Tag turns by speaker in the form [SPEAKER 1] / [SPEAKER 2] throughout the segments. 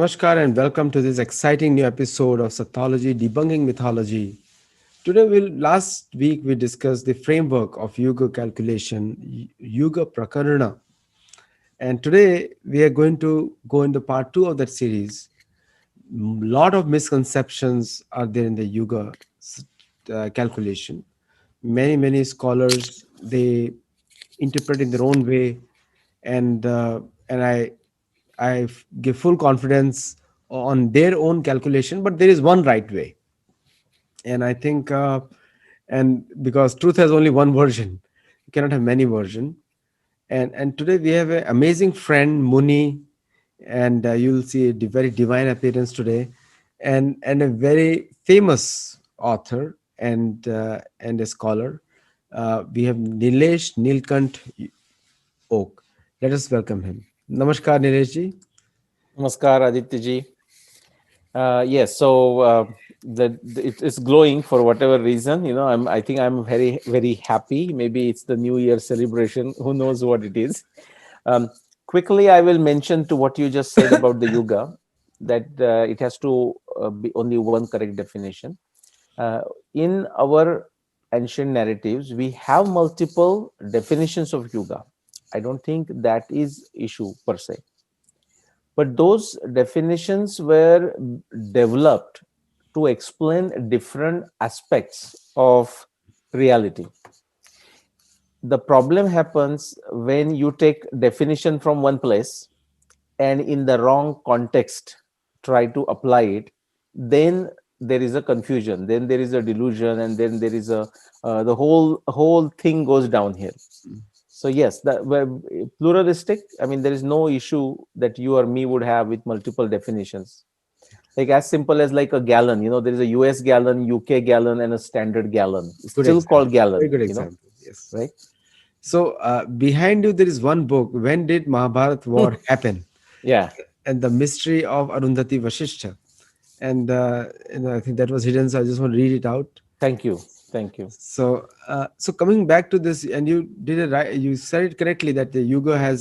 [SPEAKER 1] Namaskar and welcome to this exciting new episode of Sattology Debunking Mythology. Last week we discussed the framework of Yuga calculation, Yuga Prakarana, and today we are going to go into part two of that series. Lot of misconceptions are there in the calculation. Many scholars they interpret in their own way, and I give full confidence on their own calculation, but there is one right way. And I think, and because truth has only one version, you cannot have many versions. And today we have an amazing friend, Muni, and you'll see a very divine appearance today, and a very famous author and a scholar. We have Nilesh Nilkant Oak. Let us welcome him. Namaskar, Nilesh ji.
[SPEAKER 2] Namaskar, Aditya ji. Yes, so it is glowing for whatever reason. I think I'm very happy. Maybe it's the New Year celebration. Who knows what it is? Um, Quickly, I will mention to what you just said about the Yuga that it has to be only one correct definition. In our ancient narratives, we have multiple definitions of Yuga. I don't think that is issue per se, but those definitions were developed to explain different aspects of reality. The problem happens when you take definition from one place and in the wrong context try to apply it. Then there is a confusion, then there is a delusion, and then there is a the whole thing goes downhill. So yes, that pluralistic. I mean, there is no issue that you or me would have with multiple definitions. Like as simple as like a gallon. There is a US gallon, UK gallon, and a standard gallon. It's
[SPEAKER 1] Good
[SPEAKER 2] still
[SPEAKER 1] example.
[SPEAKER 2] called gallon.
[SPEAKER 1] Very good example. Yes.
[SPEAKER 2] Right?
[SPEAKER 1] So behind you there is one book. When did Mahabharat war happen?
[SPEAKER 2] Yeah.
[SPEAKER 1] And the mystery of Arundhati Vasishtha. And I think that was hidden. So I just want to read it out.
[SPEAKER 2] Thank you. Thank you.
[SPEAKER 1] So coming back to this, and you did it right. You said it correctly that the Yuga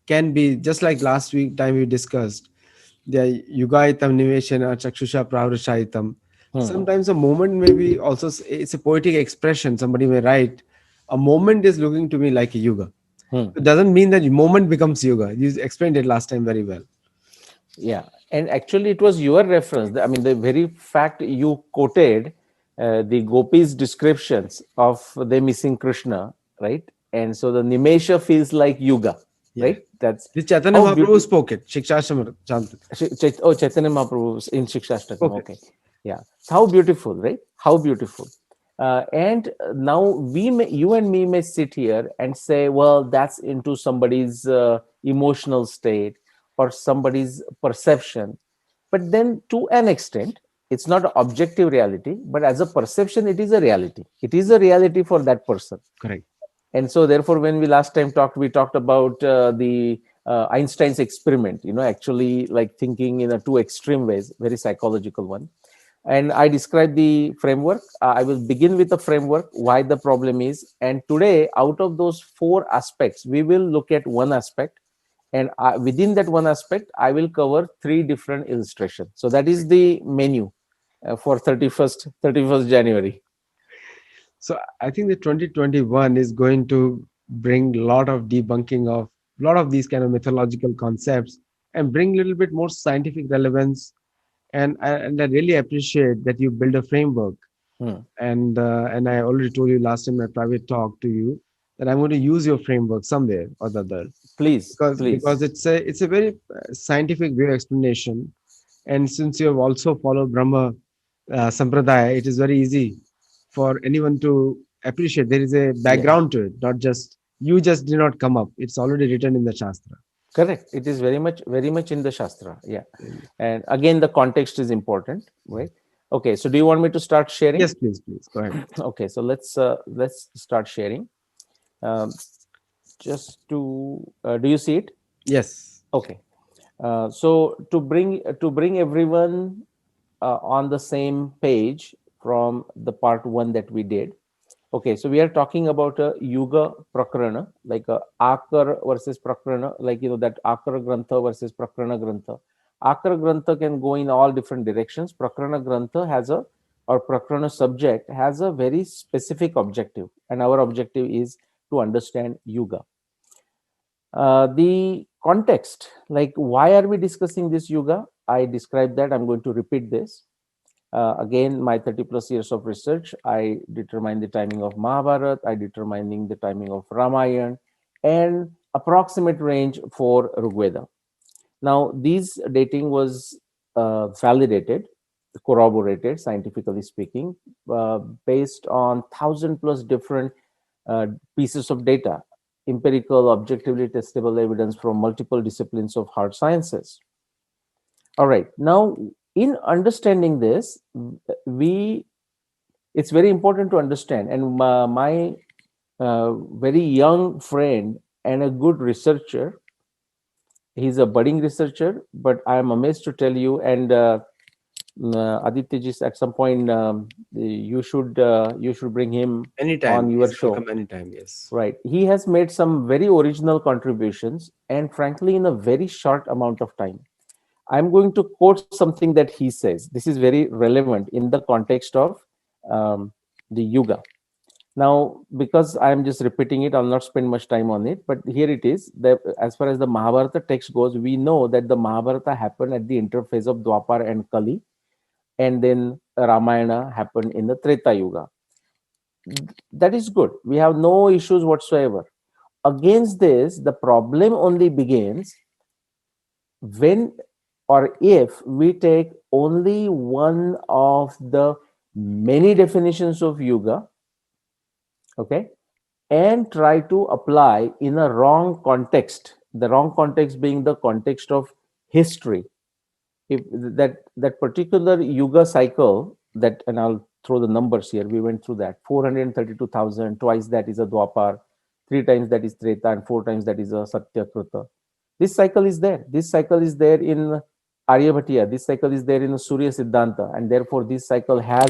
[SPEAKER 1] can be just like last week time we discussed the Yugaitam Niveshana Chakshusha Pravrashaitam.
[SPEAKER 2] Hmm.
[SPEAKER 1] Sometimes a moment may be also it's a poetic expression. Somebody may write, a moment is looking to me like a yuga.
[SPEAKER 2] Hmm.
[SPEAKER 1] It doesn't mean that moment becomes yuga. You explained it last time very well.
[SPEAKER 2] Yeah, and actually it was your reference. I mean, the very fact you quoted the gopis' descriptions of the missing Krishna, right? And so the Nimesha feels like Yuga,
[SPEAKER 1] Yeah.
[SPEAKER 2] right? That's
[SPEAKER 1] This Chaitanya
[SPEAKER 2] how
[SPEAKER 1] Mahaprabhu
[SPEAKER 2] beautiful.
[SPEAKER 1] spoke it. Shikshashram Chantat.
[SPEAKER 2] Chaitanya Mahaprabhu in Shikshastakam.
[SPEAKER 1] Okay.
[SPEAKER 2] Okay, yeah. How beautiful, right? How beautiful. And now you and me may sit here and say, well, that's into somebody's emotional state or somebody's perception. But then to an extent, it's not objective reality, but as a perception, it is a reality. It is a reality for that person.
[SPEAKER 1] Correct.
[SPEAKER 2] And so therefore, when we last time talked, we talked about the Einstein's experiment, actually like thinking in a two extreme ways, very psychological one. And I described the framework. I will begin with the framework, why the problem is. And today, out of those four aspects, we will look at one aspect. And within that one aspect, I will cover three different illustrations. So that is the menu for 31st January.
[SPEAKER 1] So I think the 2021 is going to bring a lot of debunking of a lot of these kind of mythological concepts and bring a little bit more scientific relevance. And I really appreciate that you build a framework.
[SPEAKER 2] Hmm.
[SPEAKER 1] And I already told you last time in my private talk to you that I'm going to use your framework somewhere or the other
[SPEAKER 2] Please,
[SPEAKER 1] because
[SPEAKER 2] please.
[SPEAKER 1] it's a very scientific way of explanation. And since you have also followed Brahma Sampradaya, it is very easy for anyone to appreciate. There is a
[SPEAKER 2] Yeah.
[SPEAKER 1] background to it, not just you just did not come up. It's already written in the Shastra.
[SPEAKER 2] Correct. It is very much in the Shastra. Yeah. And again, the context is important, right? Okay. So do you want me to start sharing?
[SPEAKER 1] Yes, please, go ahead.
[SPEAKER 2] Okay. So let's start sharing. Um, just to do you see it?
[SPEAKER 1] Yes.
[SPEAKER 2] Okay. So to bring everyone on the same page from the part one that we did. Okay, so we are talking about a Yuga Prakarana, like a Akar versus Prakarana, like that Akar Grantha versus Prakarana Grantha. Akara Grantha can go in all different directions. Prakarana Grantha has a, or Prakarana subject has a very specific objective, and our objective is to understand Yuga. The context, like why are we discussing this Yuga? I described that. I'm going to repeat this. Again, my 30 plus years of research, I determine the timing of Mahabharata, I determining the timing of Ramayana, and approximate range for Rigveda. Now, these dating was validated, corroborated, scientifically speaking, based on 1,000 plus different uh, pieces of data, empirical, objectively testable evidence from multiple disciplines of hard sciences. All right. Now, in understanding this, we it's very important to understand. And my very young friend and a good researcher, he's a budding researcher, but I am amazed to tell you. And Aditya ji, at some point, you should bring him on
[SPEAKER 1] Anytime.
[SPEAKER 2] your
[SPEAKER 1] He's
[SPEAKER 2] show.
[SPEAKER 1] welcome anytime. Yes.
[SPEAKER 2] Right. He has made some very original contributions, and frankly, in a very short amount of time. I'm going to quote something that he says. This is very relevant in the context of the Yuga. Now, because I'm just repeating it, I'll not spend much time on it. But here it is. As far as the Mahabharata text goes, we know that the Mahabharata happened at the interface of Dwapar and Kali, and then Ramayana happened in the Treta Yuga. That is good. We have no issues whatsoever. Against this, the problem only begins when or if we take only one of the many definitions of Yuga, okay, and try to apply in a wrong context, the wrong context being the context of history. If that particular Yuga cycle, that, and I'll throw the numbers here, we went through that 432,000, twice that is a Dwapar, three times that is Treta, and four times that is a Satyakruta. This cycle is there. This cycle is there in Aryabhatiya. This cycle is there in Surya Siddhanta, and therefore this cycle has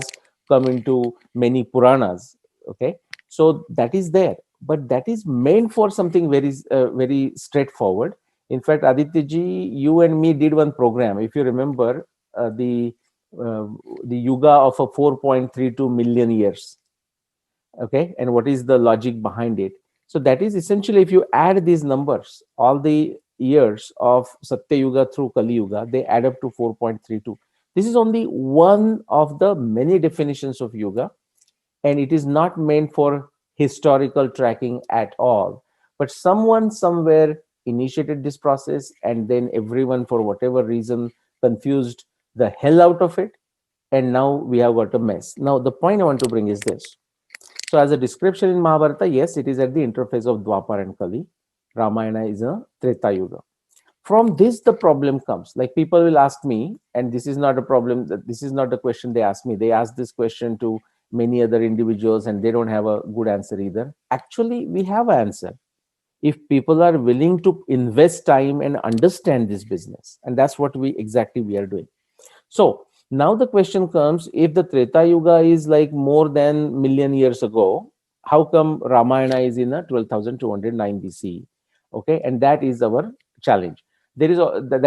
[SPEAKER 2] come into many Puranas. Okay, so that is there, but that is meant for something very straightforward. In fact, Aditya ji, you and me did one program, if you remember, uh, the uh, the Yuga of a 4.32 million years. Okay, and what is the logic behind it? So that is essentially, if you add these numbers, all the years of Satya Yuga through Kali Yuga, they add up to 4.32. This is only one of the many definitions of Yuga, and it is not meant for historical tracking at all. But someone somewhere initiated this process, and then everyone, for whatever reason, confused the hell out of it, and now we have got a mess. Now, the point I want to bring is this. So, as a description in Mahabharata, yes, it is at the interface of Dwapar and Kali. Ramayana is a Treta Yuga. From this, the problem comes. Like, people will ask me, and this is not a problem, this is not the question they ask me. They ask this question to many other individuals, and they don't have a good answer either. Actually, we have an answer if people are willing to invest time and understand this business. And that's what we are doing. So now the question comes, if the Treta Yuga is like more than million years ago, how come Ramayana is in a 12,209 BC? Okay, and that is our challenge. That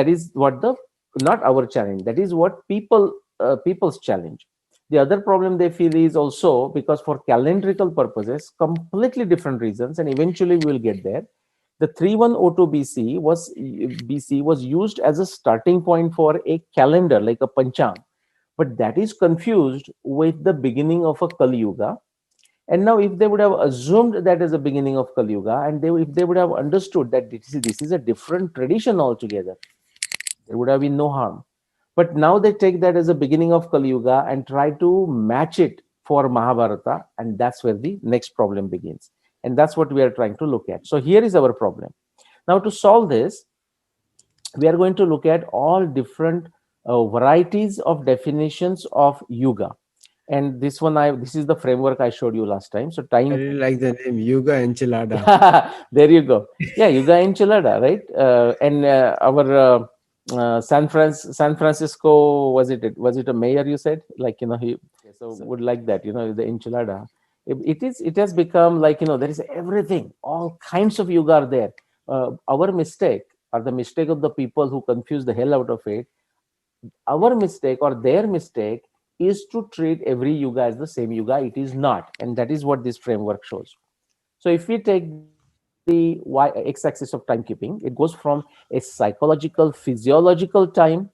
[SPEAKER 2] is what the, not our challenge. That is what people's challenge. The other problem they feel is also because for calendrical purposes, completely different reasons, and eventually we will get there. The 3102 BC was used as a starting point for a calendar like a panchang, but that is confused with the beginning of a Kali Yuga. And now, if they would have assumed that as a beginning of Kali Yuga, and if they would have understood that this is a different tradition altogether, there would have been no harm. But now they take that as a beginning of Kali Yuga and try to match it for Mahabharata, and that's where the next problem begins. And that's what we are trying to look at. So here is our problem. Now, to solve this, we are going to look at all different varieties of definitions of Yuga. And this is the framework I showed you last time. So
[SPEAKER 1] I
[SPEAKER 2] time,
[SPEAKER 1] really like the name Yuga Enchilada.
[SPEAKER 2] there you go. Yeah, Yuga Enchilada, right? And our San Francisco, was it a mayor? You said, like, he so would like that, the enchilada. It has become like, there is everything, all kinds of Yuga are there. Our mistake, or the mistake of the people who confuse the hell out of it, our mistake or their mistake is to treat every yuga as the same yuga. It is not, and that is what this framework shows. So if we take the x-axis of timekeeping, it goes from a psychological, physiological time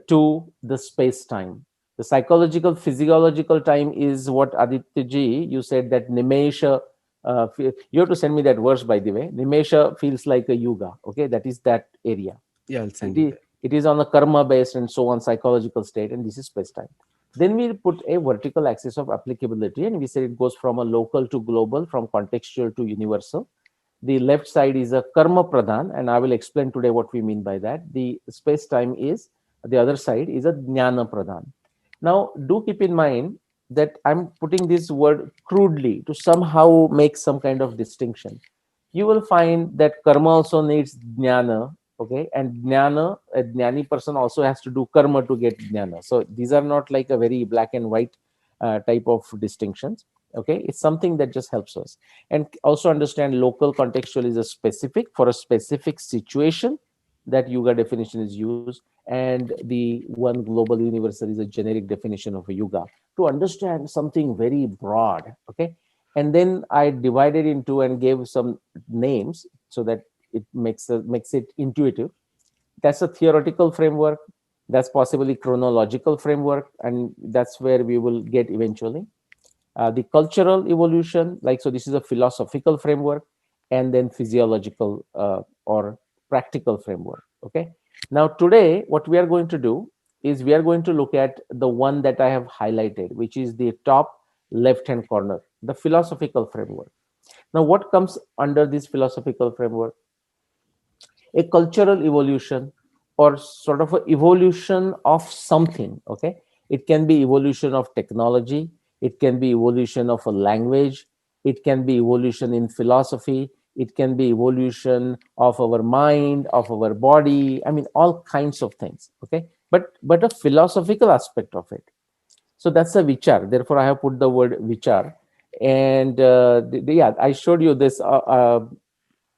[SPEAKER 2] to the space time. The psychological, physiological time is what Aditya ji, you said that Nimesha, you have to send me that verse by the way. Nimesha feels like a yuga. Okay, that is that area.
[SPEAKER 1] Yeah, I'll
[SPEAKER 2] It
[SPEAKER 1] send you
[SPEAKER 2] is,
[SPEAKER 1] that.
[SPEAKER 2] it is on a karma based and so on psychological state, and this is space time. Then we put a vertical axis of applicability, and we said it goes from a local to global, from contextual to universal. The left side is a karma pradhan, and I will explain today what we mean by that. The space time is the other side is a jnana pradhan. Now, do keep in mind that I'm putting this word crudely to somehow make some kind of distinction. You will find that karma also needs jnana, okay, and jnana, a jnani person also has to do karma to get jnana. So these are not like a very black and white type of distinctions. Okay, it's something that just helps us. And also understand local contextual is a specific for a specific situation, that yuga definition is used, and the one global universal is a generic definition of a yuga, to understand something very broad. Okay, and then I divided into and gave some names so that it makes it intuitive. That's a theoretical framework, that's possibly chronological framework, and that's where we will get eventually. The cultural evolution, like, so this is a philosophical framework, and then physiological or practical framework. Okay, now today what we are going to do is we are going to look at the one that I have highlighted, which is the top left hand corner, the philosophical framework. Now what comes under this philosophical framework? A cultural evolution, or sort of a evolution of something. Okay, it can be evolution of technology, it can be evolution of a language, it can be evolution in philosophy, it can be evolution of our mind, of our body, I mean all kinds of things. Okay, but a philosophical aspect of it. So that's a vichar, therefore I have put the word vichar. And yeah, I showed you this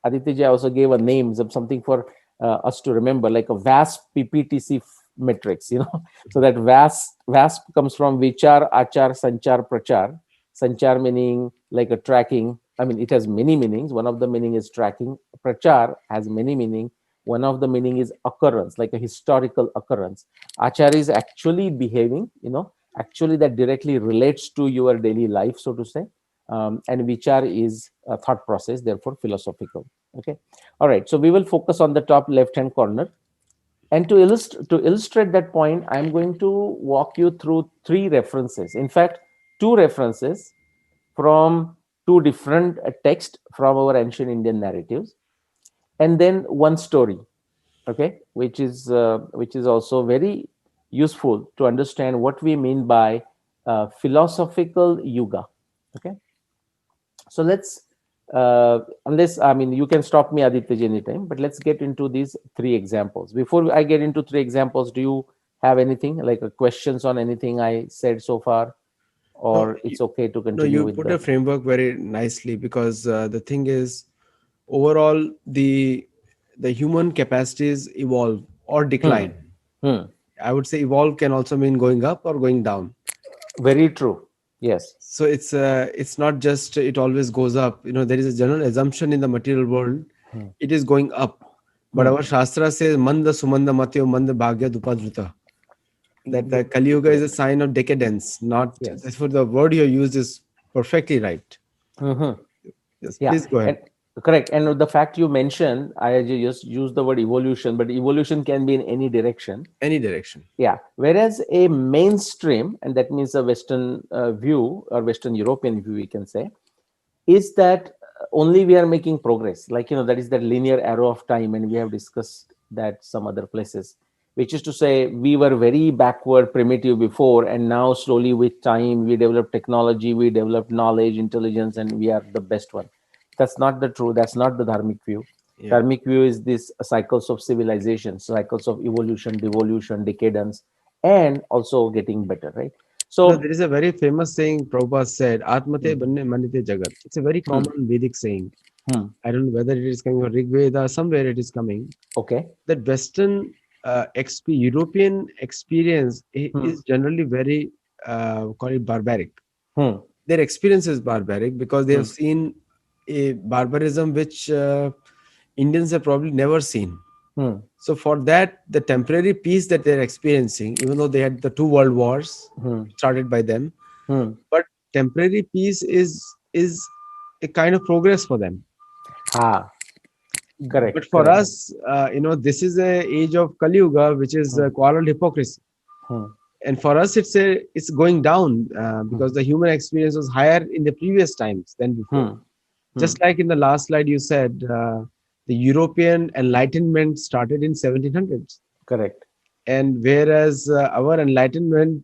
[SPEAKER 2] Aditya also gave a name, something for us to remember, like a VASP PPTC matrix, you know. So that VASP comes from Vichar, Achar, Sanchar, Prachar. Sanchar meaning like a tracking. I mean, it has many meanings. One of the meaning is tracking. Prachar has many meaning. One of the meaning is occurrence, like a historical occurrence. Achar is actually behaving, you know, actually that directly relates to your daily life, so to say. And vichar is a thought process, therefore philosophical. Okay, all right, so we will focus on the top left hand corner, and to illustrate that point, I'm going to walk you through three references, in fact two references from two different texts from our ancient Indian narratives, and then one story. Okay, which is also very useful to understand what we mean by philosophical yuga. Okay, so let's unless, I mean, you can stop me Aditya anytime, but let's get into these three examples. Before I get into three examples, do you have anything like questions on anything I said so far,
[SPEAKER 1] No,
[SPEAKER 2] or it's okay to
[SPEAKER 1] no,
[SPEAKER 2] continue
[SPEAKER 1] you
[SPEAKER 2] with
[SPEAKER 1] put a
[SPEAKER 2] the
[SPEAKER 1] framework very nicely, because the thing is, overall, the human capacities evolve or
[SPEAKER 2] hmm,
[SPEAKER 1] decline.
[SPEAKER 2] hmm.
[SPEAKER 1] I would say evolve can also mean going up or going down.
[SPEAKER 2] Very true. Yes.
[SPEAKER 1] So it's not just it always goes up. You know, there is a general assumption in the material world
[SPEAKER 2] Hmm,
[SPEAKER 1] it is going up, but
[SPEAKER 2] hmm.
[SPEAKER 1] our shastra says manda sumanda matyo manda bhagya dupadruta, that the Kali Yuga is a
[SPEAKER 2] Correct.
[SPEAKER 1] sign of decadence. Not
[SPEAKER 2] Yes.
[SPEAKER 1] therefore the word you used is perfectly right.
[SPEAKER 2] Hmm.
[SPEAKER 1] Yes,
[SPEAKER 2] Yeah,
[SPEAKER 1] please go
[SPEAKER 2] and
[SPEAKER 1] ahead.
[SPEAKER 2] correct. And the fact you mentioned, I just used the word evolution, but evolution can be in any direction.
[SPEAKER 1] Any direction.
[SPEAKER 2] Yeah, whereas a mainstream, and that means a Western view or Western European view, we can say, is that only we are making progress. Like, you know, that is that linear arrow of time, and we have discussed that some other places, which is to say we were very backward, primitive before, and now slowly with time we develop technology, we develop knowledge, intelligence, and we are the best one. That's not the true. That's not the dharmic view.
[SPEAKER 1] Yeah.
[SPEAKER 2] Dharmic view is this cycles of civilization, cycles of evolution, devolution, decadence, and also getting better, right?
[SPEAKER 1] No,
[SPEAKER 2] So
[SPEAKER 1] there is a very famous saying Prabhupada said, Atmate
[SPEAKER 2] hmm,
[SPEAKER 1] Banne Manite Jagat. It's a very
[SPEAKER 2] hmm,
[SPEAKER 1] common Vedic saying.
[SPEAKER 2] hmm,
[SPEAKER 1] I don't know whether it is coming from Rig Veda, somewhere it is coming.
[SPEAKER 2] okay,
[SPEAKER 1] That Western European experience
[SPEAKER 2] hmm,
[SPEAKER 1] is generally very, call it barbaric.
[SPEAKER 2] hmm,
[SPEAKER 1] Their experience is barbaric because they have
[SPEAKER 2] hmm,
[SPEAKER 1] seen a barbarism which Indians have probably never seen.
[SPEAKER 2] hmm,
[SPEAKER 1] So for that, the temporary peace that they're experiencing, even though they had the two world wars
[SPEAKER 2] hmm,
[SPEAKER 1] started by them,
[SPEAKER 2] hmm.
[SPEAKER 1] but temporary peace is a kind of progress for them.
[SPEAKER 2] Ah,
[SPEAKER 1] But
[SPEAKER 2] correct,
[SPEAKER 1] for
[SPEAKER 2] correct.
[SPEAKER 1] us, this is a age of Kali Yuga, which is
[SPEAKER 2] Hmm,
[SPEAKER 1] quarrel hypocrisy.
[SPEAKER 2] hmm,
[SPEAKER 1] And for us, it's going down
[SPEAKER 2] hmm,
[SPEAKER 1] because the human experience was higher in the previous times than before.
[SPEAKER 2] hmm, hmm.
[SPEAKER 1] Just like in the last slide, you said the European Enlightenment started in 1700s,
[SPEAKER 2] Correct.
[SPEAKER 1] and whereas our Enlightenment,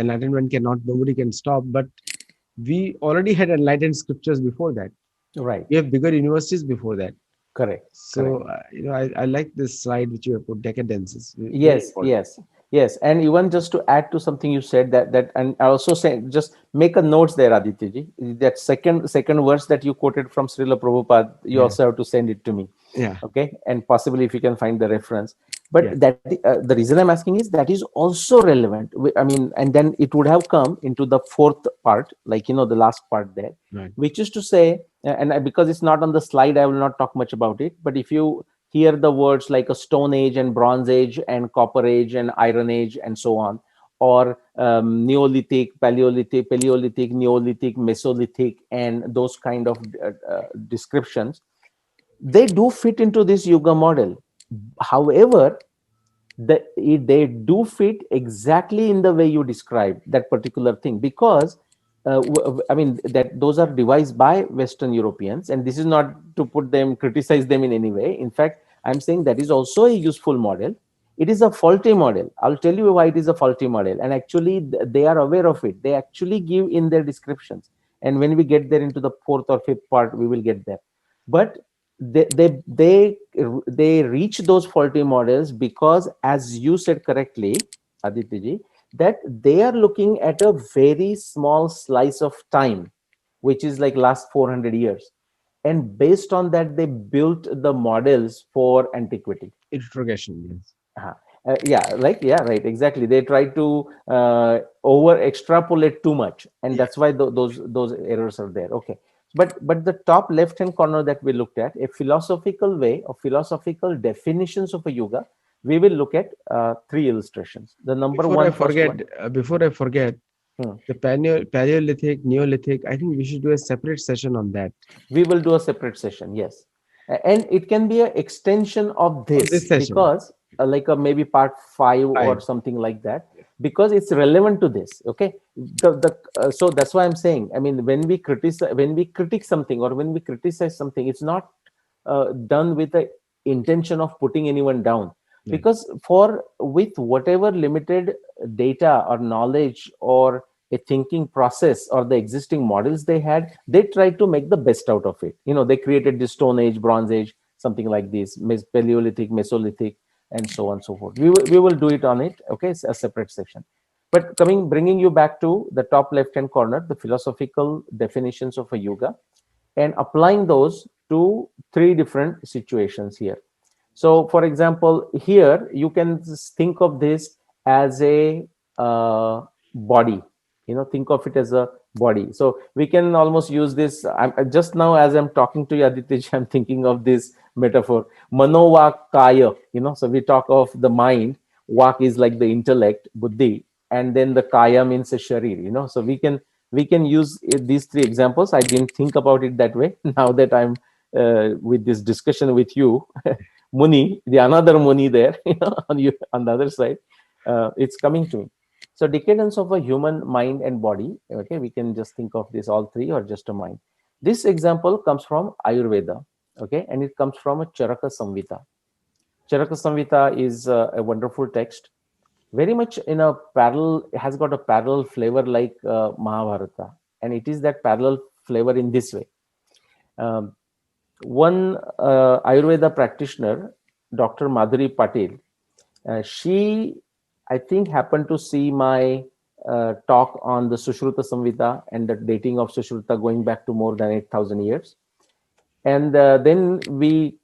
[SPEAKER 1] Enlightenment cannot, nobody can stop, but we already had enlightened scriptures before that.
[SPEAKER 2] Right.
[SPEAKER 1] We have bigger universities before that.
[SPEAKER 2] Correct. Correct.
[SPEAKER 1] So, I like this slide which you have put, decadence is very
[SPEAKER 2] Yes,
[SPEAKER 1] important.
[SPEAKER 2] yes, yes. And even just to add to something you said, that and I also say, just make a notes there, Aditya ji. That second verse that you quoted from Srila Prabhupada, you
[SPEAKER 1] Yeah,
[SPEAKER 2] also have to send it to me.
[SPEAKER 1] yeah,
[SPEAKER 2] Okay, and possibly if you can find the reference.
[SPEAKER 1] yeah.
[SPEAKER 2] But that the reason I'm asking is that is also relevant. I mean, and then it would have come into the fourth part, like the last part there,
[SPEAKER 1] Right.
[SPEAKER 2] which is to say, because it's not on the slide, I will not talk much about it. But if you hear the words like a Stone Age and Bronze Age and Copper Age and Iron Age and so on, or Neolithic, Paleolithic, Neolithic, Mesolithic, and those kind of descriptions, they do fit into this Yuga model. However, they do fit exactly in the way you described that particular thing, because I mean that those are devised by Western Europeans, and this is not to criticize them in any way. In fact, I'm saying that is also a useful model. It is a faulty model. I'll tell you why it is a faulty model, and actually they are aware of it. They actually give in their descriptions, and when we get there into the fourth or fifth part, we will get there. But they reach those faulty models because, as you said correctly, Aditya ji, that they are looking at a very small slice of time, which is like last 400 years, and based on that they built the models for antiquity.
[SPEAKER 1] Interrogation, yes.
[SPEAKER 2] Uh-huh. Yeah, right, exactly. They try to over extrapolate too much, and
[SPEAKER 1] Yeah.
[SPEAKER 2] that's why those errors are there. Okay, but the top left hand corner that we looked at, a philosophical way of philosophical definitions of a yuga, we will look at three illustrations. The number
[SPEAKER 1] Before I
[SPEAKER 2] one, first
[SPEAKER 1] forget,
[SPEAKER 2] one. Hmm.
[SPEAKER 1] the Paleolithic, Neolithic, I think we should do a separate session on that.
[SPEAKER 2] We will do a separate session, yes. And it can be an extension of
[SPEAKER 1] On this
[SPEAKER 2] this,
[SPEAKER 1] session,
[SPEAKER 2] because like a maybe part 5 or
[SPEAKER 1] 5.
[SPEAKER 2] something like that, because it's relevant to this. Okay, so that's why I'm saying, I mean, when we critique something, or when we criticize something, it's not done with the intention of putting anyone down,
[SPEAKER 1] Right.
[SPEAKER 2] because for with whatever limited data or knowledge or a thinking process or the existing models they had, they tried to make the best out of it. They created this Stone Age, Bronze Age, something like this, Paleolithic, Mesolithic, and so on and so forth. We will do it on it. Okay, it's a separate section. But bringing you back to the top left hand corner, the philosophical definitions of a yuga, and applying those to three different situations here. So, for example, here you can just think of this as a body. Think of it as a body. So we can almost use this. Just now, as I'm talking to you, Aditya, I'm thinking of this metaphor: manovak kaya. So we talk of the mind. Vak is like the intellect, buddhi, and then the kaya means a sharir. So we can use these three examples. I didn't think about it that way. Now that I'm with this discussion with you, Muni, the another Muni there, on the other side, it's coming to me. So decadence of a human mind and body. Okay, we can just think of this all three, or just a mind. This example comes from Ayurveda. Okay, and it comes from a Charaka Samhita. Charaka Samhita is a wonderful text, very much in a parallel, has got a parallel flavor like Mahabharata, and it is that parallel flavor in this way. Um, One Ayurveda practitioner, Dr. Madhuri Patil, she, I think, happened to see my talk on the Sushruta Samhita and the dating of Sushruta going back to more than 8,000 years. And then we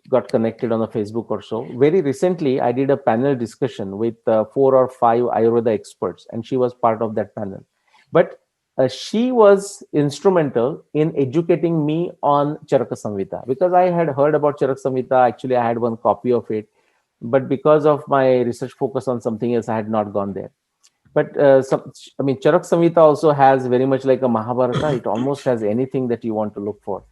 [SPEAKER 2] got connected on the Facebook or so. Very recently, I did a panel discussion with 4 or 5 Ayurveda experts, and she was part of that panel. But she was instrumental in educating me on Charaka Samhita, because I had heard about Charaka Samhita. Actually, I had one copy of it, but because of my research focus on something else, I had not gone there. But I mean, Charak Samhita also has very much like a Mahabharata. It almost has anything that you want to look for.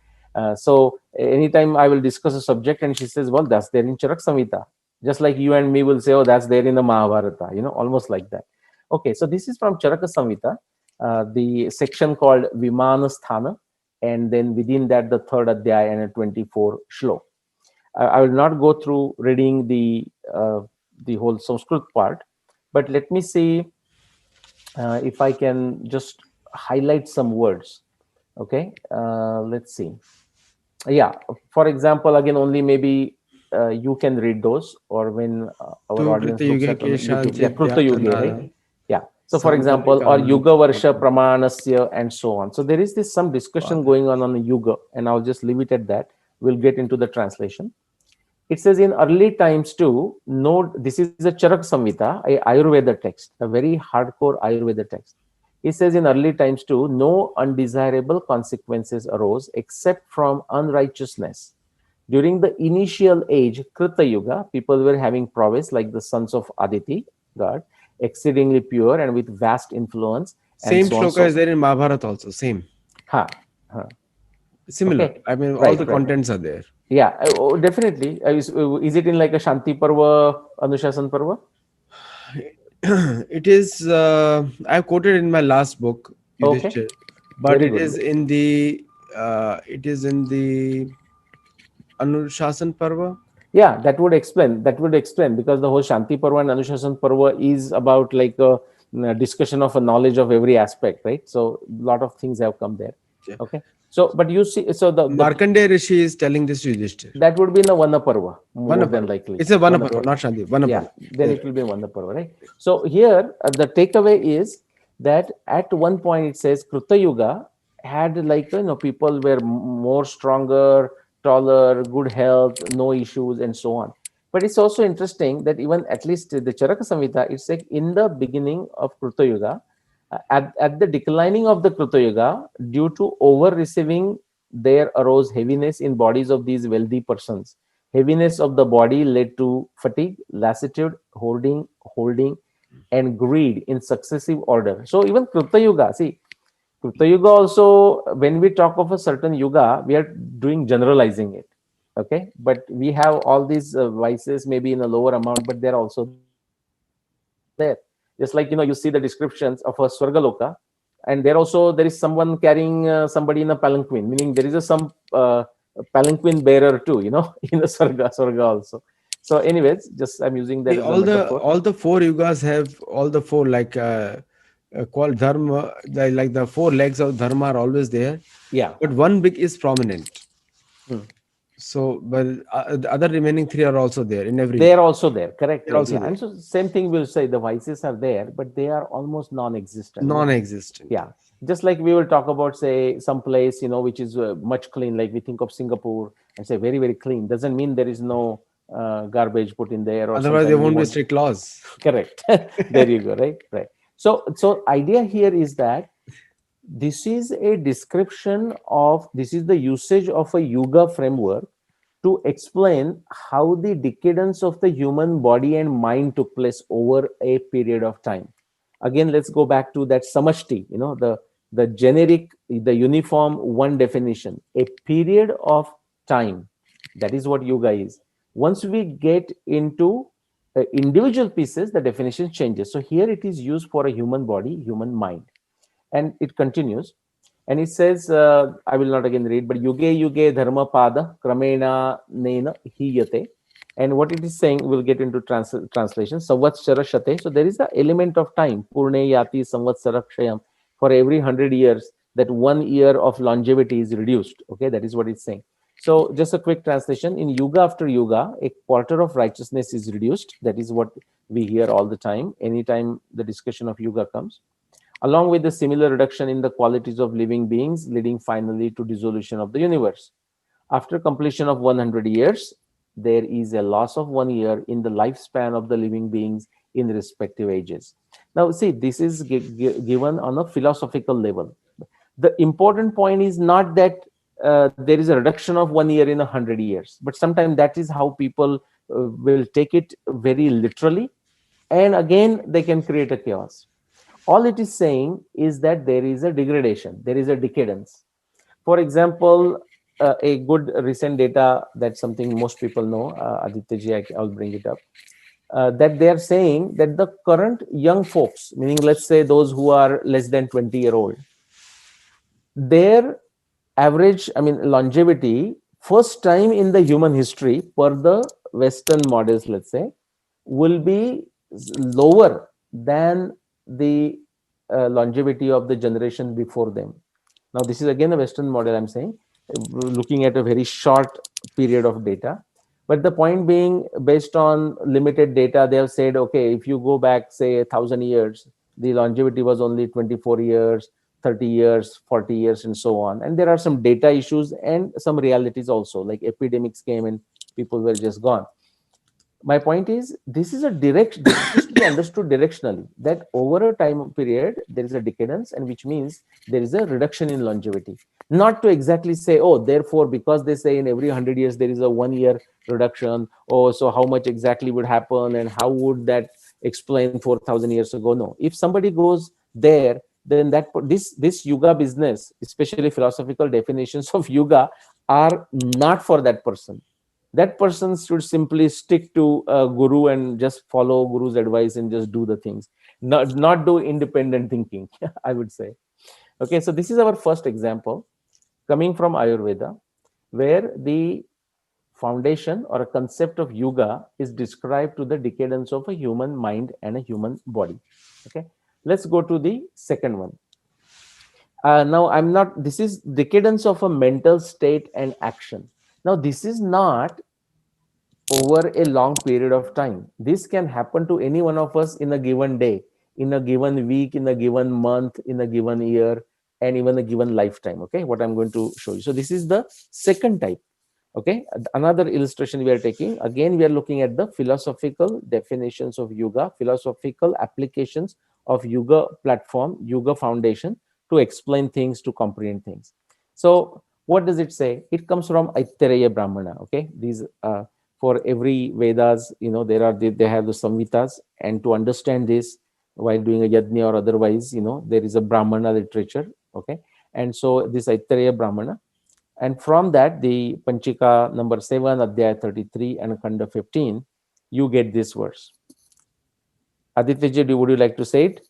[SPEAKER 2] So anytime I will discuss a subject and she says, well, that's there in Charak Samhita. Just like you and me will say, oh, that's there in the Mahabharata, almost like that. Okay, so this is from Charaka Samhita, the section called Vimana Sthana, and then within that, the third Adhyaya and a 24 Shlok. I will not go through reading the whole Sanskrit part, but let me see if I can just highlight some words. Okay, let's see. Yeah, for example, again, only maybe you can read those, or when
[SPEAKER 1] Tu
[SPEAKER 2] our audience
[SPEAKER 1] Krita
[SPEAKER 2] looks
[SPEAKER 1] Yuge
[SPEAKER 2] at on
[SPEAKER 1] ke
[SPEAKER 2] YouTube. Yeah, Kruta Yuge, right?
[SPEAKER 1] Shanti
[SPEAKER 2] Yeah. So, for example, or Yuga Varsha Pramanasya and so on. So there is this some discussion going on the Yuga, and I'll just leave it at that. We'll get into the translation. It says in early times too, no, this is a Charak Samhita, a Ayurveda text, a very hardcore Ayurveda text. It says in early times too, no undesirable consequences arose except from unrighteousness. During the initial age, Krita Yuga, people were having prowess like the sons of Aditi, God, exceedingly pure and with vast influence. And
[SPEAKER 1] Same
[SPEAKER 2] so on.
[SPEAKER 1] shloka is there in Mahabharata also. Same.
[SPEAKER 2] Ha, ha.
[SPEAKER 1] Similar.
[SPEAKER 2] Okay.
[SPEAKER 1] I mean, all
[SPEAKER 2] Right,
[SPEAKER 1] the
[SPEAKER 2] right.
[SPEAKER 1] contents are there.
[SPEAKER 2] Yeah, definitely. Is it in like a Shanti Parva, Anushasan Parva?
[SPEAKER 1] It is. I quoted in my last book,
[SPEAKER 2] Okay,
[SPEAKER 1] Yudhishthir, but
[SPEAKER 2] very
[SPEAKER 1] it
[SPEAKER 2] good.
[SPEAKER 1] is in the. It is in the Anushasan Parva.
[SPEAKER 2] Yeah, that would explain. That would explain, because the whole Shanti Parva and Anushasan Parva is about like a discussion of a knowledge of every aspect, right? So a lot of things have come there.
[SPEAKER 1] Yeah.
[SPEAKER 2] Okay. So, but you see, so the
[SPEAKER 1] Markandeya Rishi is telling this to Yudhishthir.
[SPEAKER 2] that would be in the Vana Parva more than
[SPEAKER 1] Vanaparva.
[SPEAKER 2] likely.
[SPEAKER 1] It's a
[SPEAKER 2] Vana
[SPEAKER 1] Vanaparva,
[SPEAKER 2] Parva.
[SPEAKER 1] not Shanti.
[SPEAKER 2] Yeah,
[SPEAKER 1] Vanaparva.
[SPEAKER 2] then it will be Vana Parva, right? So here the takeaway is that at one point it says Kruta Yuga had like people were more stronger, taller, good health, no issues, and so on. But it's also interesting that even at least the Charaka Samhita, it's like in the beginning of Kruta Yuga, at the declining of the Kruta Yuga, due to over receiving, there arose heaviness in bodies of these wealthy persons. Heaviness of the body led to fatigue, lassitude, holding, and greed in successive order. So even Kruta Yuga, see, Kruta Yuga also, when we talk of a certain Yuga, we are doing generalizing it. Okay, but we have all these vices maybe in a lower amount, but they're also there. Just like you see the descriptions of a Swargaloka, and there is someone carrying somebody in a palanquin, meaning there is palanquin bearer too, in the Swarga also. So, anyways, just I'm using that
[SPEAKER 1] See,
[SPEAKER 2] as a metaphor.
[SPEAKER 1] all the four yugas have all the four called dharma. Like the four legs of dharma are always there,
[SPEAKER 2] Yeah.
[SPEAKER 1] but one big is prominent.
[SPEAKER 2] Hmm.
[SPEAKER 1] So, but the other remaining three are also there in every.
[SPEAKER 2] They are also there, correct?
[SPEAKER 1] They're
[SPEAKER 2] Right?
[SPEAKER 1] also
[SPEAKER 2] Yeah.
[SPEAKER 1] there.
[SPEAKER 2] And so, same thing will say the vices are there, but they are almost non-existent.
[SPEAKER 1] Non-existent.
[SPEAKER 2] Yeah. Just like we will talk about, say, some place, which is much clean, like we think of Singapore and say very, very clean. Doesn't mean there is no garbage put in there, or
[SPEAKER 1] Otherwise, there
[SPEAKER 2] sometimes we
[SPEAKER 1] won't be
[SPEAKER 2] want.
[SPEAKER 1] strict laws.
[SPEAKER 2] Correct. There you go. Right. So idea here is that this is a description of, this is the usage of a Yuga framework to explain how the decadence of the human body and mind took place over a period of time. Again, let's go back to that samashti, the generic, the uniform one definition, a period of time. That is what yoga is. Once we get into individual pieces, the definition changes. So here it is used for a human body, human mind. And it continues. And it says, I will not again read, but yuge yuge dharma pada kramena nena hiyate. And what it is saying, we'll get into translation. Samvatsara shate. So there is the element of time. Purne yati samvatsara kshayam. For every 100 years, that 1 year of longevity is reduced. Okay, that is what it's saying. So just a quick translation: in yuga after yuga, a quarter of righteousness is reduced. That is what we hear all the time, anytime the discussion of yuga comes, along with the similar reduction in the qualities of living beings, leading finally to dissolution of the universe. After completion of 100 years, there is a loss of 1 year in the lifespan of the living beings in respective ages. Now, see, this is given on a philosophical level. The important point is not that there is a reduction of 1 year in 100 years, but sometimes that is how people will take it very literally, and again they can create a chaos. All it is saying is that there is a degradation, there is a decadence. For example, a good recent data, that's something most people know, Aditya ji, I'll bring it up, that they are saying that the current young folks, meaning let's say those who are less than 20-year-old, their average, I mean, longevity, first time in the human history, per the Western models, let's say, will be lower than the longevity of the generation before them. Now, this is again a Western model, I'm saying, looking at a very short period of data. But the point being, based on limited data, they have said, okay, if you go back, say, 1,000 years, the longevity was only 24 years, 30 years, 40 years, and so on. And there are some data issues and some realities also, like epidemics came and people were just gone. My point is, this is a direction, this is to be understood directionally, that over a time period there is a decadence, and which means there is a reduction in longevity. Not to exactly say, oh, therefore because they say in every 100 years there is a 1 year reduction, oh, so how much exactly would happen and how would that explain 4,000 years ago? No. If somebody goes there, then that this yuga business, especially philosophical definitions of yuga, are not for that person. That person should simply stick to a guru and just follow guru's advice and just do the things, not do independent thinking. I would say. Okay, so this is our first example coming from Ayurveda, where the foundation or a concept of yuga is described to the decadence of a human mind and a human body. Okay, let's go to the second one. Now, I'm not, this is decadence of a mental state and action. Now, this is not over a long period of time. This can happen to any one of us in a given day, in a given week, in a given month, in a given year, and even a given lifetime. Okay, what I'm going to show you. So this is the second type. Okay, another illustration we are taking. Again, we are looking at the philosophical definitions of yoga, philosophical applications of yoga platform, yoga foundation, to explain things, to comprehend things. So what does it say? It comes from Aitareya Brahmana. Okay, these for every Vedas, you know, they have the Samhitas, and to understand this while doing a yajna or otherwise, you know, there is a Brahmana literature. Okay, and so this Aitareya Brahmana, and from that, the Panchika number 7, Adhyaya 33, and Khanda 15, you get this verse. Aditya ji, would you like to say it?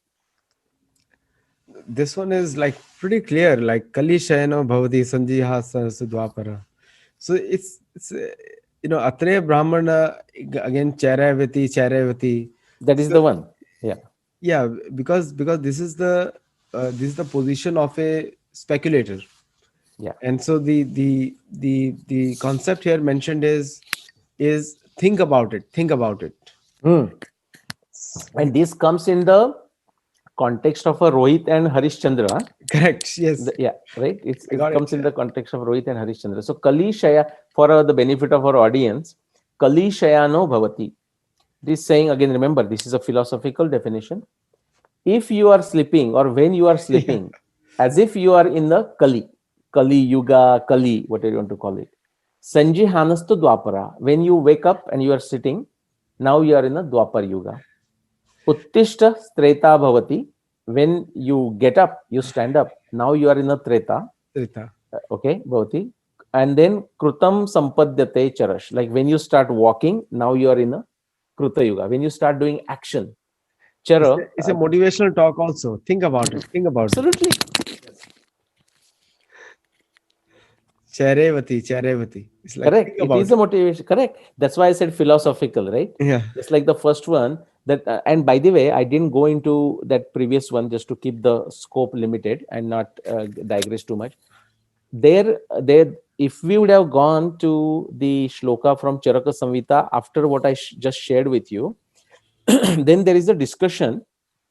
[SPEAKER 1] This one is like pretty clear, like Kali Shayano Bhavati Sanjiha Sudvapara. So it's Atreya Brahmana, again Chairavati.
[SPEAKER 2] That is the one. Yeah.
[SPEAKER 1] Yeah, because this is the position of a speculator.
[SPEAKER 2] Yeah.
[SPEAKER 1] And so the concept here mentioned is think about it.
[SPEAKER 2] And this comes in the context of a Rohit and Harishchandra.
[SPEAKER 1] Correct. Yes.
[SPEAKER 2] Yeah, right. It comes in
[SPEAKER 1] Yeah.
[SPEAKER 2] the context of Rohit and Harishchandra. So Kali Shaya, for the benefit of our audience, Kali Shayano Bhavati. This saying, again, remember, this is a philosophical definition. If you are sleeping, or when you are sleeping, as if you are in the Kali Yuga, Kali, whatever you want to call it. Sanji Hanastu Dwapara. When you wake up and you are sitting, now you are in the Dwapar Yuga. Uttishta Treta Bhavati. When you get up, you stand up. Now you are in a Treta. Okay, Bhavati. And then Krutam Sampadyate Charash. Like when you start walking, now you are in a Kruta Yuga. When you start doing action. Chara.
[SPEAKER 1] It's a motivational talk also. Think about it.
[SPEAKER 2] Absolutely.
[SPEAKER 1] Chairavati. It's like,
[SPEAKER 2] correct. It is a motivation. Correct. That's why I said philosophical, right?
[SPEAKER 1] Yeah.
[SPEAKER 2] Just like the first one. That and by the way, I didn't go into that previous one just to keep the scope limited and not digress too much. There, if we would have gone to the shloka from Charaka Samhita after what I just shared with you, then there is a discussion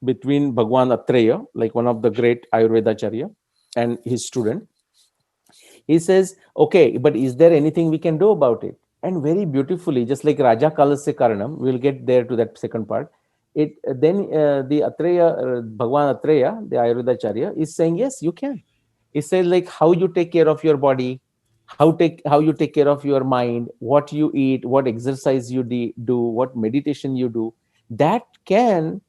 [SPEAKER 2] between Bhagwan Atreya, like one of the great Ayurveda Acharya, and his student. He says, okay, but is there anything we can do about it? And very beautifully, just like Raja Kalasya Karanam, we'll get there to that second part. It then the Atreya, Bhagwan Atreya, the Ayurveda Acharya, is saying, yes, you can. He says, like, how you take care of your body, how you take care of your mind, what you eat, what exercise you do, what meditation you do, that can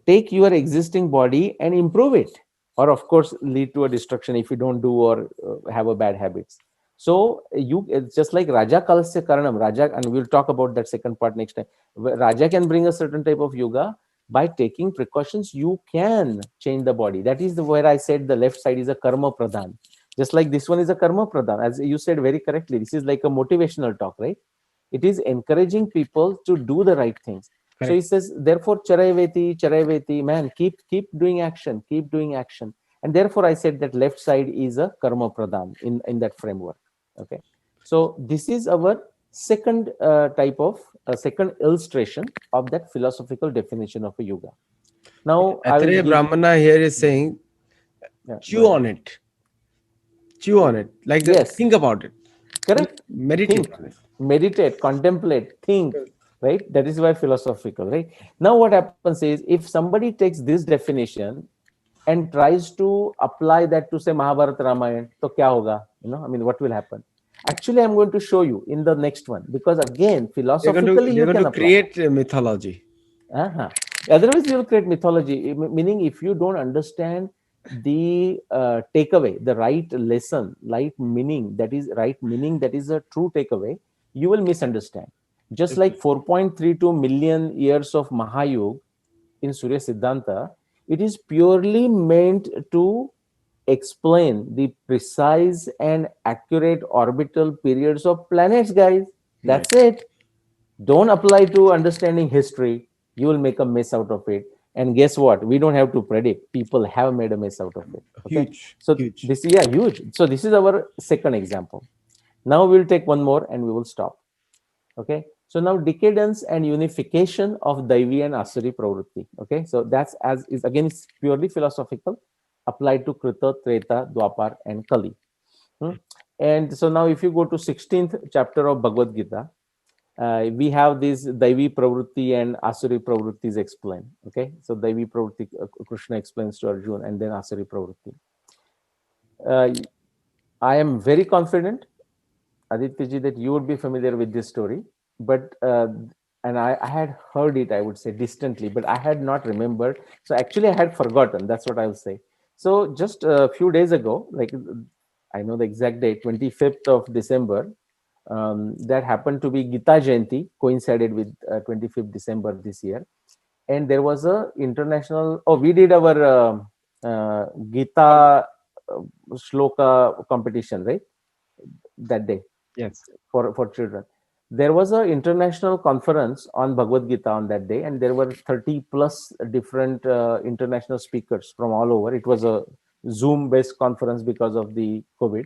[SPEAKER 2] take your existing body and improve it, or of course lead to a destruction if you don't do or have a bad habits. So you, it's just like Raja Kalasya Karanam, Raja, and we'll talk about that second part next time. Raja can bring a certain type of yoga. By taking precautions, you can change the body. That is where I said the left side is a karma pradhan, just like this one is a karma pradhan. As you said very correctly, this is like a motivational talk, right? It is encouraging people to do the right things. So he
[SPEAKER 1] Correct.
[SPEAKER 2] says, therefore, charayveti, man, keep doing action, keep doing action. And therefore, I said that left side is a karma pradhan in that framework. Okay. So this is our second type of second illustration of that philosophical definition of a yoga. Now I will
[SPEAKER 1] Atreya
[SPEAKER 2] give.
[SPEAKER 1] Brahmana here is saying,
[SPEAKER 2] Yeah, go
[SPEAKER 1] chew
[SPEAKER 2] ahead.
[SPEAKER 1] on it, chew on it, like
[SPEAKER 2] Yes,
[SPEAKER 1] think about it,
[SPEAKER 2] correct.
[SPEAKER 1] meditate
[SPEAKER 2] Think,
[SPEAKER 1] on it.
[SPEAKER 2] meditate, contemplate, think, right? That is why philosophical, right? Now what happens is, if somebody takes this definition and tries to apply that to say Mahabharata Ramayana, to kya hoga? I mean, what will happen? Actually, I'm going to show you in the next one, because again,
[SPEAKER 1] They're going to
[SPEAKER 2] philosophically
[SPEAKER 1] they're
[SPEAKER 2] you
[SPEAKER 1] going
[SPEAKER 2] can
[SPEAKER 1] to
[SPEAKER 2] apply.
[SPEAKER 1] create a mythology.
[SPEAKER 2] Uh-huh. Otherwise, you will create mythology, meaning if you don't understand the takeaway, the right lesson, right meaning, that is a true takeaway, you will misunderstand. Just like 4.32 million years of Mahayug in Surya Siddhanta, it is purely meant to explain the precise and accurate orbital periods of planets, guys.
[SPEAKER 1] Right.
[SPEAKER 2] That's it. Don't apply to understanding history. You will make a mess out of it. And guess what? We don't have to predict. People have made a mess out of it. Okay.
[SPEAKER 1] Huge,
[SPEAKER 2] So
[SPEAKER 1] huge.
[SPEAKER 2] this, yeah, huge. So this is our second example. Now we'll take one more and we will stop. Okay. So now decadence and unification of Daivi and Asuri Pravritti. Okay. So that's, as is again, it's purely philosophical, applied to Krita, Treta, Dwapar, and Kali. Hmm? And so now if you go to 16th chapter of Bhagavad Gita, we have these Daivi Pravritti and Asuri Pravrittis explained. Okay, so Daivi Pravritti, Krishna explains to Arjuna, and then Asuri Pravritti. Uh, I am very confident, Adityaji, that you would be familiar with this story, but and I had heard it, I would say, distantly, but I had not remembered. So actually, I had forgotten. That's what I will say. So just a few days ago, like I know the exact date, 25th of December, that happened to be Gita Jayanti, coincided with 25th December this year, and there was a international. Oh, we did our Gita shloka competition, right? That day
[SPEAKER 1] Yes.
[SPEAKER 2] for children. There was an international conference on Bhagavad Gita on that day, and there were 30 plus different international speakers from all over. It was a Zoom based conference because of the COVID.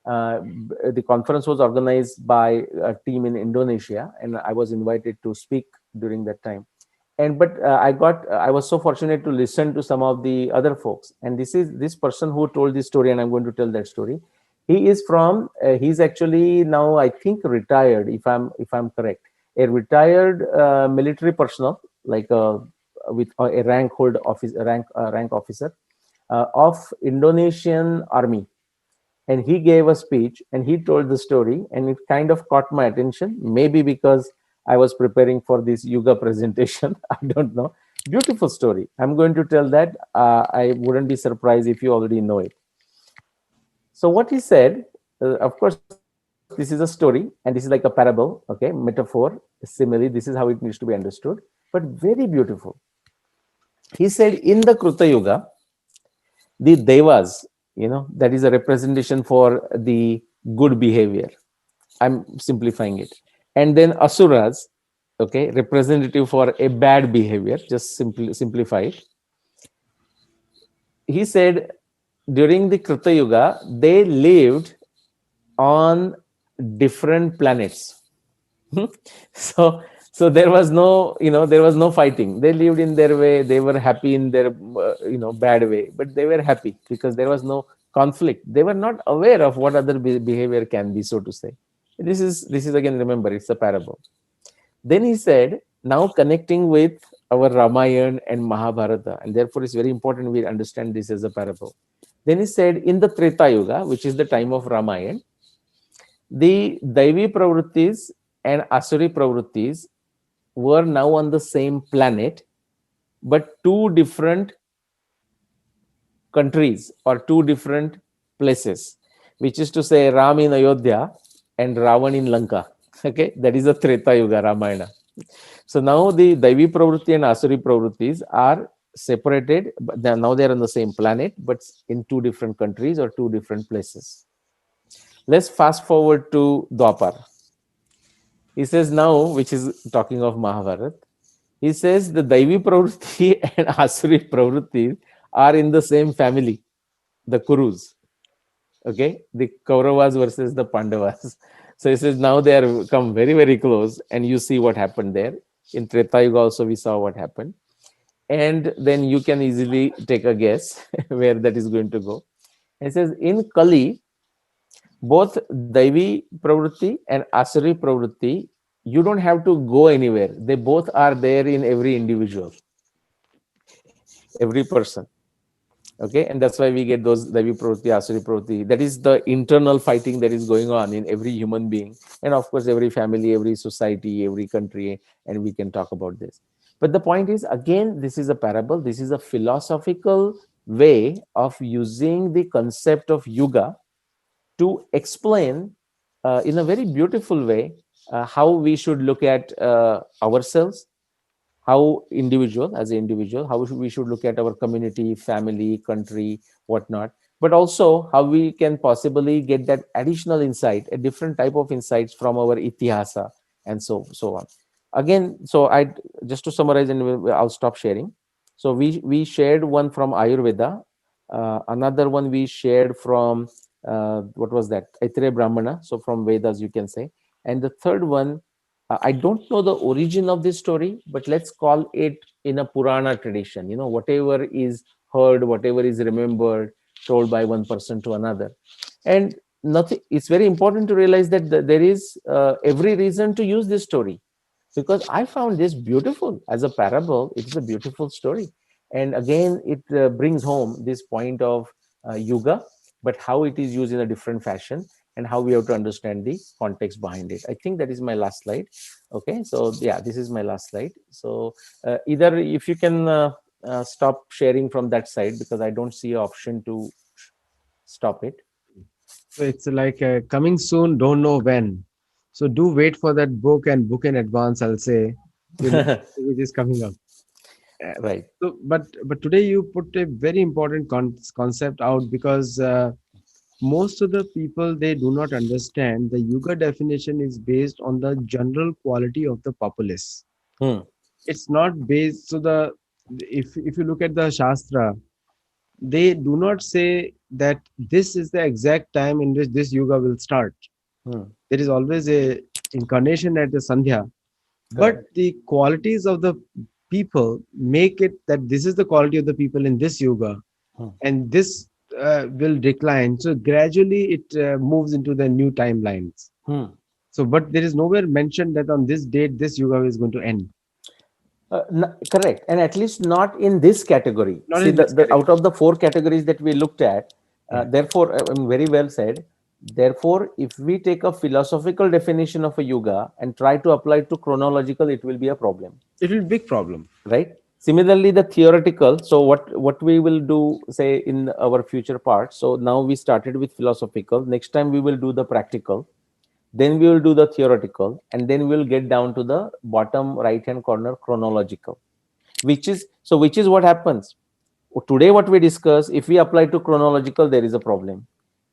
[SPEAKER 2] The conference was organized by a team in Indonesia, and I was invited to speak during that time. And but I was so fortunate to listen to some of the other folks, and this person who told this story, and I'm going to tell that story. He is from he's actually now, I think, retired, if I'm correct, a retired military personnel, like with a rank officer of Indonesian army, and he gave a speech and he told the story, and it kind of caught my attention, maybe because I was preparing for this Yuga presentation. I don't know. Beautiful story. I'm going to tell that. I wouldn't be surprised if you already know it. So what he said, of course, this is a story, and this is like a parable, okay, metaphor, simile. This is how it needs to be understood, but very beautiful. He said, in the Kruta Yuga, the devas, that is a representation for the good behavior. I'm simplifying it. And then asuras, okay, representative for a bad behavior. Just simplify it. He said during the Krita Yuga, they lived on different planets. so so there was no, there was no fighting. They lived in their way, they were happy in their bad way, but they were happy because there was no conflict. They were not aware of what other behavior can be, so to say. This is again, remember, it's a parable. Then he said, now connecting with our Ramayana and Mahabharata, and therefore it's very important we understand this as a parable. Then he said, in the Treta Yuga, which is the time of Ramayana, the Daivi pravrittis and Asuri pravrittis were now on the same planet, but two different countries or two different places, which is to say Ram in Ayodhya and Ravan in Lanka. Okay, that is the Treta Yuga Ramayana. So now the Daivi Pravritti and Asuri Pravrittis are separated, but now they are on the same planet, but in two different countries or two different places. Let's fast forward to Dwapar. He says now, which is talking of Mahabharata, he says the Daivi Pravritti and Asuri Pravritti are in the same family, the Kurus. Okay, the Kauravas versus the Pandavas. So he says now they are come very, very close, and you see what happened there. In Treta Yuga also we saw what happened. And then you can easily take a guess where that is going to go. He says in Kali, both Daivi Pravritti and Asuri Pravritti, you don't have to go anywhere. They both are there in every individual, every person. Okay, and that's why we get those Daivi Pravritti, Asuri Pravritti. That is the internal fighting that is going on in every human being, and of course every family, every society, every country, and we can talk about this. But the point is, again, this is a parable. This is a philosophical way of using the concept of Yuga to explain in a very beautiful way how we should look at ourselves, how individual, as an individual, how we should look at our community, family, country, whatnot, but also how we can possibly get that additional insight, a different type of insights from our itihasa, and so on. Again, so I just to summarize, and I'll stop sharing. So we shared one from Ayurveda, another one we shared from what was that, Aitreya Brahmana, so from Vedas you can say, and the third one, I don't know the origin of this story, but let's call it in a Purana tradition. Whatever is heard, whatever is remembered, told by one person to another, and nothing. It's very important to realize that there is every reason to use this story, because I found this beautiful as a parable. It's a beautiful story, and again, it brings home this point of Yuga, but how it is used in a different fashion, and how we have to understand the context behind it. I think that is my last slide. Okay, so yeah, this is my last slide. So either if you can stop sharing from that side, because I don't see an option to stop it.
[SPEAKER 1] So it's like coming soon, don't know when. So do wait for that book and book in advance, I'll say, which is coming up.
[SPEAKER 2] Right.
[SPEAKER 1] So, but today you put a very important concept out, because most of the people, they do not understand the Yuga definition is based on the general quality of the populace.
[SPEAKER 2] Hmm.
[SPEAKER 1] It's not based. So the if you look at the Shastra, they do not say that this is the exact time in which this Yuga will start.
[SPEAKER 2] Hmm.
[SPEAKER 1] There is always a incarnation at the Sandhya, but
[SPEAKER 2] Correct.
[SPEAKER 1] the qualities of the people make it that this is the quality of the people in this Yuga,
[SPEAKER 2] Hmm.
[SPEAKER 1] and this will decline. So gradually it moves into the new timelines.
[SPEAKER 2] Hmm.
[SPEAKER 1] So, but there is nowhere mentioned that on this date this Yuga is going to end.
[SPEAKER 2] Correct, and at least not in this category.
[SPEAKER 1] Not
[SPEAKER 2] See,
[SPEAKER 1] in this
[SPEAKER 2] the
[SPEAKER 1] category.
[SPEAKER 2] out of the four categories that we looked at,
[SPEAKER 1] Yeah.
[SPEAKER 2] therefore, very well said. Therefore, if we take a philosophical definition of a yuga and try to apply it to chronological, it will be a problem,
[SPEAKER 1] It will be a big problem.
[SPEAKER 2] right? Similarly, the theoretical. So, what we will do, say, in our future part. So now we started with philosophical. Next time we will do the practical, then we will do the theoretical, and then we'll get down to the bottom right hand corner, chronological, which is what happens today. What we discuss, if we apply to chronological, there is a problem.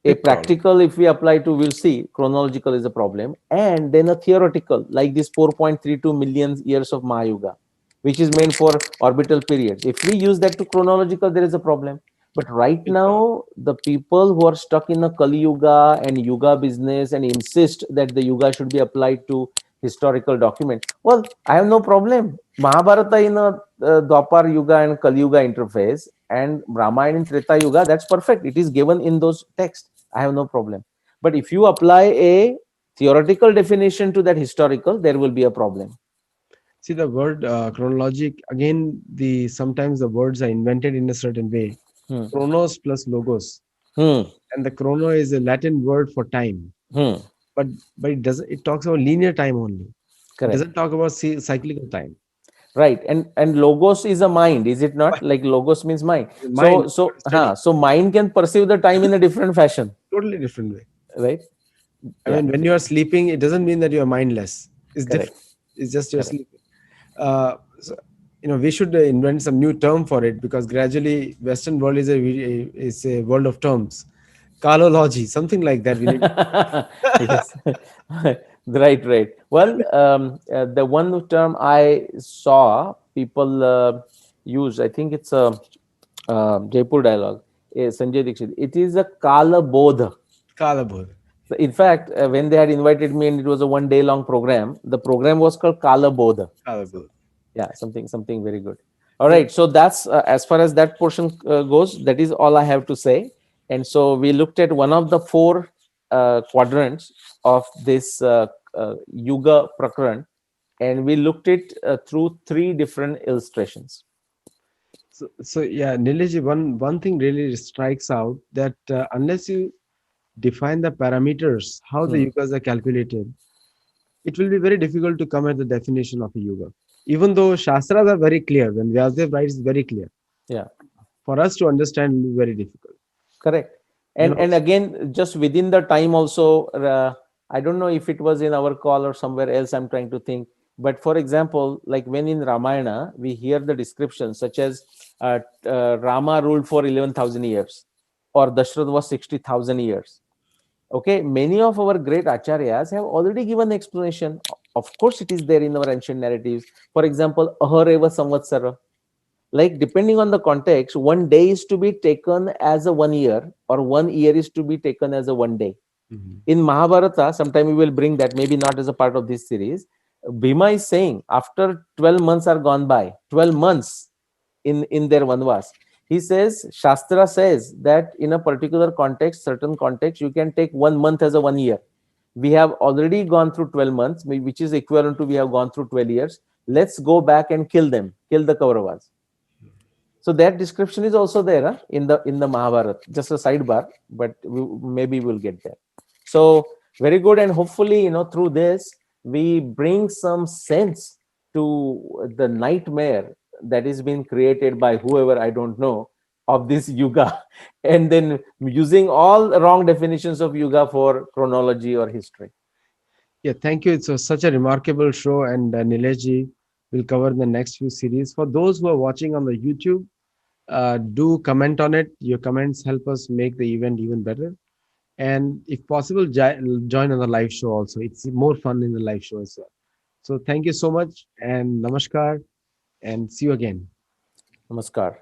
[SPEAKER 2] A
[SPEAKER 1] Big problem.
[SPEAKER 2] practical, if we apply to, we'll see chronological is a problem, and then a theoretical, like this 4.32 million years of Mahayuga, which is meant for orbital periods. If we use that to chronological, there is a problem. But right
[SPEAKER 1] Willpower.
[SPEAKER 2] now, the people who are stuck in a Kali Yuga and Yuga business and insist that the Yuga should be applied to historical document. Well, I have no problem. Mahabharata in a Dwapar Yuga and Kali Yuga interface, and Ramayana in Treta Yuga, that's perfect. It is given in those texts. I have no problem. But if you apply a theoretical definition to that historical, there will be a problem.
[SPEAKER 1] See the word chronologic again. The sometimes the words are invented in a certain way.
[SPEAKER 2] Hmm.
[SPEAKER 1] Chronos plus logos,
[SPEAKER 2] Hmm.
[SPEAKER 1] and the chrono is a Latin word for time.
[SPEAKER 2] Hmm.
[SPEAKER 1] But it doesn't. It talks about linear time only. It
[SPEAKER 2] Correct.
[SPEAKER 1] doesn't talk about cyclical time.
[SPEAKER 2] Right. And logos is a mind, is it not?
[SPEAKER 1] But
[SPEAKER 2] Like logos means mind.
[SPEAKER 1] the mind,
[SPEAKER 2] So
[SPEAKER 1] what
[SPEAKER 2] so
[SPEAKER 1] study,
[SPEAKER 2] so mind can perceive the time in a different fashion,
[SPEAKER 1] totally different way.
[SPEAKER 2] right?
[SPEAKER 1] I
[SPEAKER 2] Yeah.
[SPEAKER 1] mean, when you are sleeping, it doesn't mean that you are mindless. It's different.
[SPEAKER 2] Correct.
[SPEAKER 1] It's just you're
[SPEAKER 2] Correct.
[SPEAKER 1] sleeping. So, we should invent some new term for it because gradually Western world is a world of terms. Kalology, something like that. We need.
[SPEAKER 2] Yes. Right, right. Well, the one term I saw people use, I think it's a Jaipur dialogue, Sanjay Dixit. It is a Kala Bodha.
[SPEAKER 1] Kalabodh.
[SPEAKER 2] So in fact, when they had invited me and it was a 1 day long program, the program was called Kala Bodha.
[SPEAKER 1] Kalabodh.
[SPEAKER 2] Yeah, something very good. All
[SPEAKER 1] Yeah.
[SPEAKER 2] right, so that's as far as that portion goes. That is all I have to say. And so we looked at one of the four quadrants of this Yuga Prakran, and we looked it through three different illustrations.
[SPEAKER 1] So yeah, Nilesh, one thing really strikes out that unless you define the parameters, how the
[SPEAKER 2] Hmm.
[SPEAKER 1] yugas are calculated, it will be very difficult to come at the definition of a yuga. Even though Shastras are very clear, when Vyasadeva writes, it's very clear.
[SPEAKER 2] Yeah.
[SPEAKER 1] For us to understand, it will be very difficult.
[SPEAKER 2] Correct.
[SPEAKER 1] And
[SPEAKER 2] And
[SPEAKER 1] also,
[SPEAKER 2] again, just within the time also, I don't know if it was in our call or somewhere else. I'm trying to think. But for example, like when in Ramayana we hear the descriptions such as Rama ruled for 11,000 years, or Dashrath was 60,000 years. Okay, many of our great acharyas have already given explanation. Of course, it is there in our ancient narratives. For example, Ahareva Samvatsara, like depending on the context, 1 day is to be taken as a 1 year, or 1 year is to be taken as a 1 day.
[SPEAKER 1] mhm,
[SPEAKER 2] In Mahabharata, sometime we will bring that, maybe not as a part of this series. Bhima is saying after 12 months are gone by, 12 months in their vanvas, he says Shastra says that in a particular context, certain context, you can take 1 month as a 1 year. We have already gone through 12 months, which is equivalent to we have gone through 12 years. Let's go back and kill them, kill the Kauravas. So that description is also there, in the Mahabharata. Just a sidebar, but maybe we'll get there. So very good, and hopefully, through this we bring some sense to the nightmare that is being created by whoever, I don't know, of this yuga, and then using all wrong definitions of yuga for chronology or history.
[SPEAKER 1] yeah, thank you. It's such a remarkable show, and Nilesh will cover the next few series. For those who are watching on the YouTube, do comment on it. Your comments help us make the event even better. And if possible, join on the live show also. It's more fun in the live show as well. So thank you so much, and namaskar, and see you again.
[SPEAKER 2] Namaskar.